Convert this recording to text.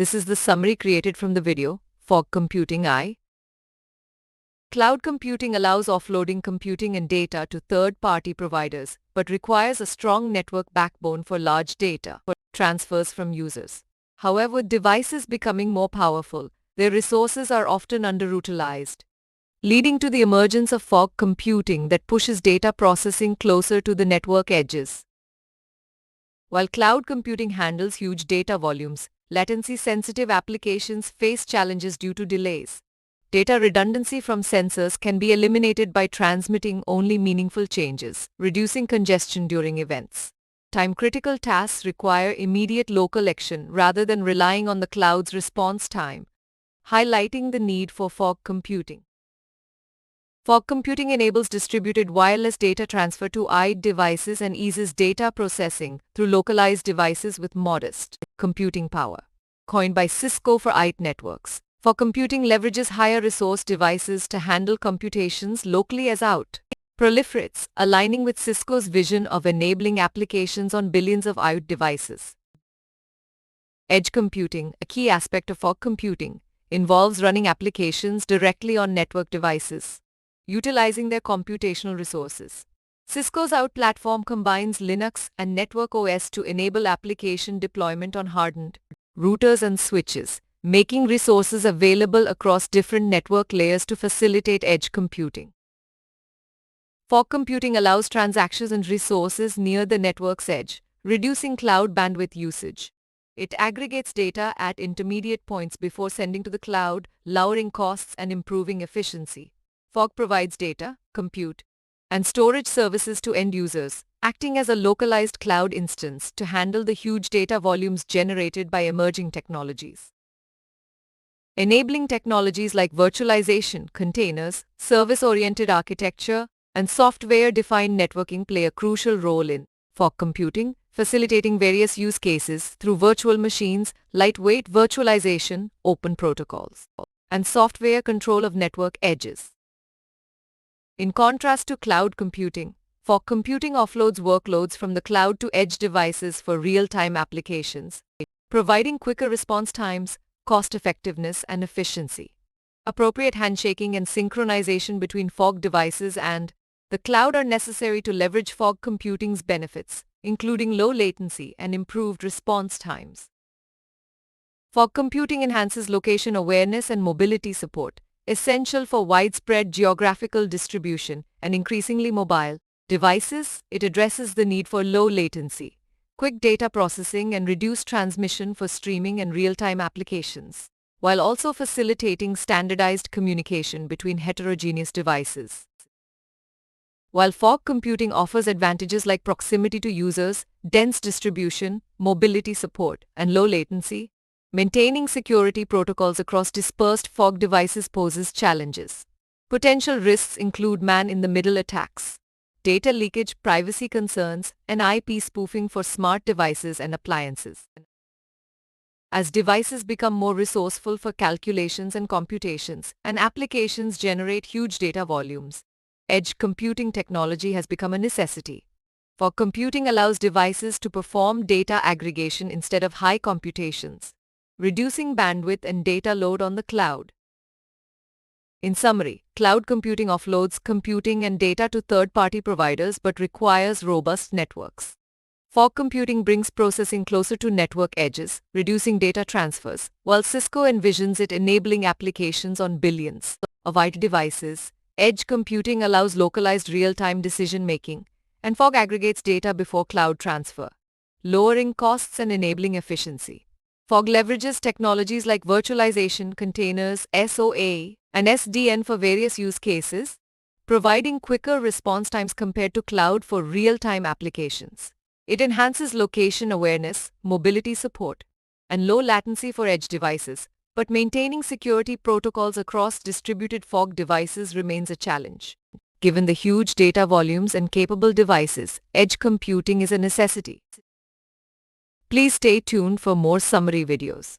This is the summary created from the video, Fog Computing I. Cloud computing allows offloading computing and data to third-party providers, but requires a strong network backbone for large data transfers from users. However, with devices becoming more powerful, their resources are often underutilized, leading to the emergence of fog computing that pushes data processing closer to the network edges. While cloud computing handles huge data volumes, latency-sensitive applications face challenges due to delays. Data redundancy from sensors can be eliminated by transmitting only meaningful changes, reducing congestion during events. Time-critical tasks require immediate local action rather than relying on the cloud's response time, highlighting the need for fog computing. Fog computing enables distributed wireless data transfer to IoT devices and eases data processing through localized devices with modest computing power. Coined by Cisco for IoT networks, fog computing leverages higher resource devices to handle computations locally as IoT proliferates, aligning with Cisco's vision of enabling applications on billions of IoT devices. Edge computing, a key aspect of fog computing, involves running applications directly on network devices, utilizing their computational resources. Cisco's IoT platform combines Linux and Network OS to enable application deployment on hardened routers and switches, making resources available across different network layers to facilitate edge computing. Fog computing allows transactions and resources near the network's edge, reducing cloud bandwidth usage. It aggregates data at intermediate points before sending to the cloud, lowering costs and improving efficiency. Fog provides data, compute, and storage services to end users, acting as a localized cloud instance to handle the huge data volumes generated by emerging technologies. Enabling technologies like virtualization, containers, service-oriented architecture, and software-defined networking play a crucial role in fog computing, facilitating various use cases through virtual machines, lightweight virtualization, open protocols, and software control of network edges. In contrast to cloud computing, fog computing offloads workloads from the cloud to edge devices for real-time applications, providing quicker response times, cost-effectiveness, and efficiency. Appropriate handshaking and synchronization between fog devices and the cloud are necessary to leverage fog computing's benefits, including low latency and improved response times. Fog computing enhances location awareness and mobility support, essential for widespread geographical distribution and increasingly mobile devices. It addresses the need for low latency, quick data processing, and reduced transmission for streaming and real-time applications, while also facilitating standardized communication between heterogeneous devices. While fog computing offers advantages like proximity to users, dense distribution, mobility support, and low latency, maintaining security protocols across dispersed fog devices poses challenges. Potential risks include man-in-the-middle attacks, data leakage, privacy concerns, and IP spoofing for smart devices and appliances. As devices become more resourceful for calculations and computations, and applications generate huge data volumes, edge computing technology has become a necessity. Fog computing allows devices to perform data aggregation instead of high computations, reducing bandwidth and data load on the cloud. In summary, cloud computing offloads computing and data to third-party providers but requires robust networks. Fog computing brings processing closer to network edges, reducing data transfers, while Cisco envisions it enabling applications on billions of IoT devices. Edge computing allows localized real-time decision-making, and fog aggregates data before cloud transfer, lowering costs and enabling efficiency. Fog leverages technologies like virtualization, containers, SOA, and SDN for various use cases, providing quicker response times compared to cloud for real-time applications. It enhances location awareness, mobility support, and low latency for edge devices, but maintaining security protocols across distributed fog devices remains a challenge. Given the huge data volumes and capable devices, edge computing is a necessity. Please stay tuned for more summary videos.